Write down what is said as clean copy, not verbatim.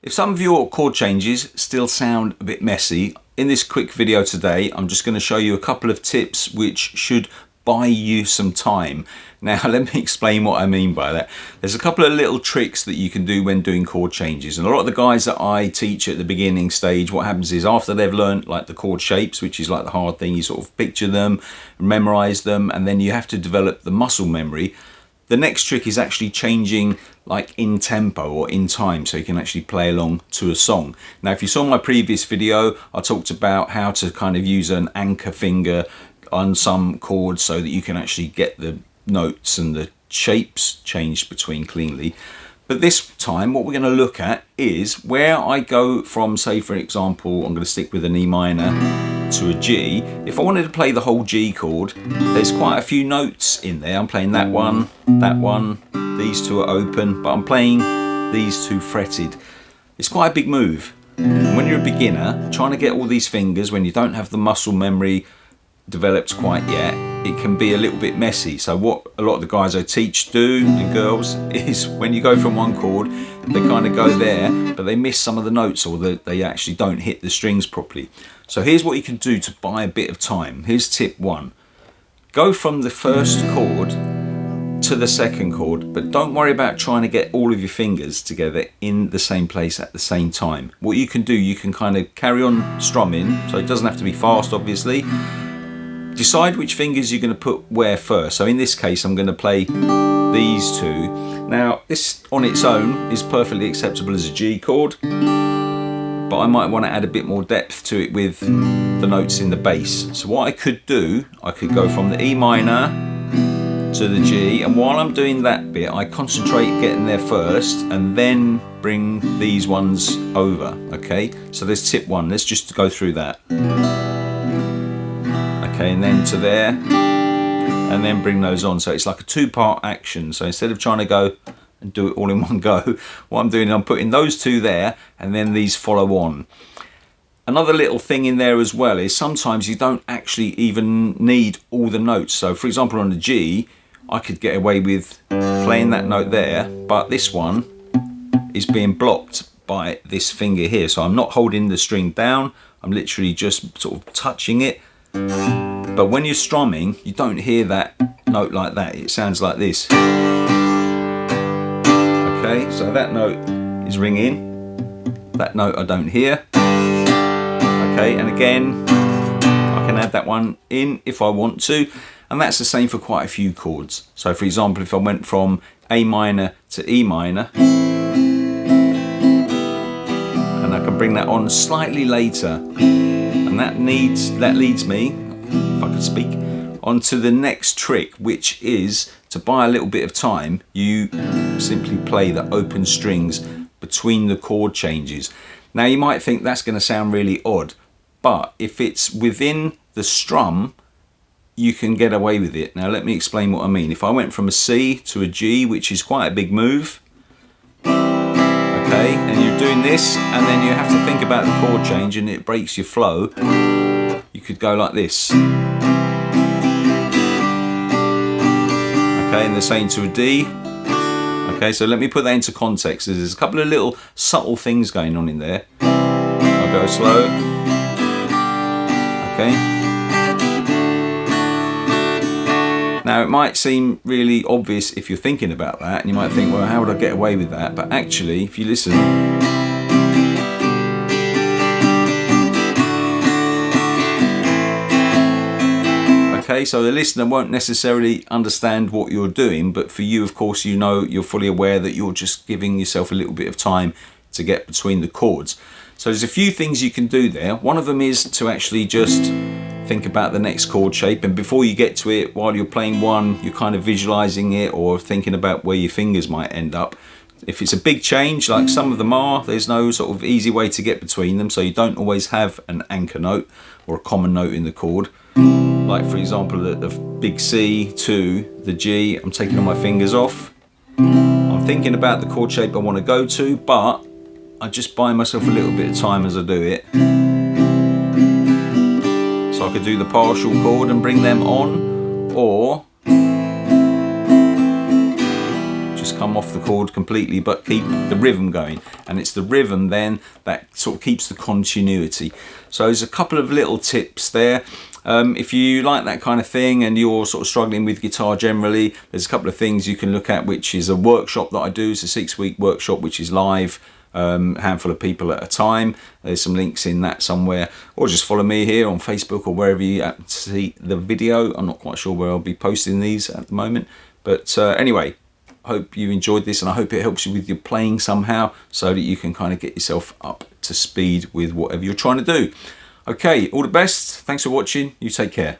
If some of your chord changes still sound a bit messy, in this quick video today, I'm just going to show you a couple of tips which should buy you some time. Now, let me explain what I mean by that. There's a couple of little tricks that you can do when doing chord changes. And a lot of the guys that I teach at the beginning stage, what happens is after they've learned like the chord shapes, which is like the hard thing, you sort of picture them, memorize them, and then you have to develop the muscle memory. The next trick is actually changing like in tempo or in time, so you can actually play along to a song. Now, if you saw my previous video, I talked about how to kind of use an anchor finger on some chords so that you can actually get the notes and the shapes changed between cleanly. But this time what we're going to look at is where I go from, say for example, I'm going to stick with an E minor to a G. If I wanted to play the whole G chord, there's quite a few notes in there. I'm playing that one, these two are open, but I'm playing these two fretted. It's quite a big move. And when you're a beginner, trying to get all these fingers when you don't have the muscle memory developed quite yet, it can be a little bit messy. So what a lot of the guys I teach do, and girls, is when you go from one chord, they kind of go there, but they miss some of the notes, or they actually don't hit the strings properly. So here's what you can do to buy a bit of time. Here's tip one. Go from the first chord to the second chord, but don't worry about trying to get all of your fingers together in the same place at the same time. What you can do, you can kind of carry on strumming, so it doesn't have to be fast obviously. Decide which fingers you're going to put where first. So in this case, I'm going to play these two. Now, this on its own is perfectly acceptable as a G chord, but I might want to add a bit more depth to it with the notes in the bass. So what I could do, I could go from the E minor to the G, and while I'm doing that bit, I concentrate getting there first and then bring these ones over, okay? So there's tip one. Let's just go through that. Okay, and then to there, and then bring those on. So it's like a two-part action. So instead of trying to go and do it all in one go, what I'm doing is I'm putting those two there, and then these follow on. Another little thing in there as well is sometimes you don't actually even need all the notes. So for example, on the G, I could get away with playing that note there, but this one is being blocked by this finger here. So I'm not holding the string down, I'm literally just sort of touching it. But when you're strumming, you don't hear that note like that. It sounds like this. Okay, so that note is ringing. That note I don't hear. Okay, and again, I can add that one in if I want to. And that's the same for quite a few chords. So for example, if I went from A minor to E minor, and I can bring that on slightly later. And that leads me, if I could speak, onto the next trick, which is to buy a little bit of time, you simply play the open strings between the chord changes. Now you might think that's going to sound really odd, but if it's within the strum, you can get away with it. Now let me explain what I mean. If I went from a C to a G, which is quite a big move, okay, and you're doing this, and then you have to think about the chord change and it breaks your flow, you could go like this. Okay, and the same to a D. Okay, so let me put that into context. There's a couple of little subtle things going on in there. I'll go slow. Okay. Now it might seem really obvious if you're thinking about that, and you might think, well, how would I get away with that? But actually, if you listen, okay, so the listener won't necessarily understand what you're doing, but for you, of course, you know, you're fully aware that you're just giving yourself a little bit of time to get between the chords. So there's a few things you can do there. One of them is to actually just think about the next chord shape, and before you get to it, while you're playing one, you're kind of visualizing it or thinking about where your fingers might end up. If it's a big change, like some of them are, there's no sort of easy way to get between them, so you don't always have an anchor note or a common note in the chord. Like for example, the big C to the G, I'm taking all my fingers off. I'm thinking about the chord shape I want to go to, but I just buy myself a little bit of time as I do it. So I could do the partial chord and bring them on, or just come off the chord completely, but keep the rhythm going. And it's the rhythm then that sort of keeps the continuity. So there's a couple of little tips there. If you like that kind of thing and you're sort of struggling with guitar generally, there's a couple of things you can look at, which is a workshop that I do. It's a 6-week workshop which is live, handful of people at a time. There's some links in that somewhere, or just follow me here on Facebook or wherever you see the video. I'm not quite sure where I'll be posting these at the moment, but anyway, I hope you enjoyed this, and I hope it helps you with your playing somehow, so that you can kind of get yourself up to speed with whatever you're trying to do. Okay, all the best. Thanks for watching. You take care.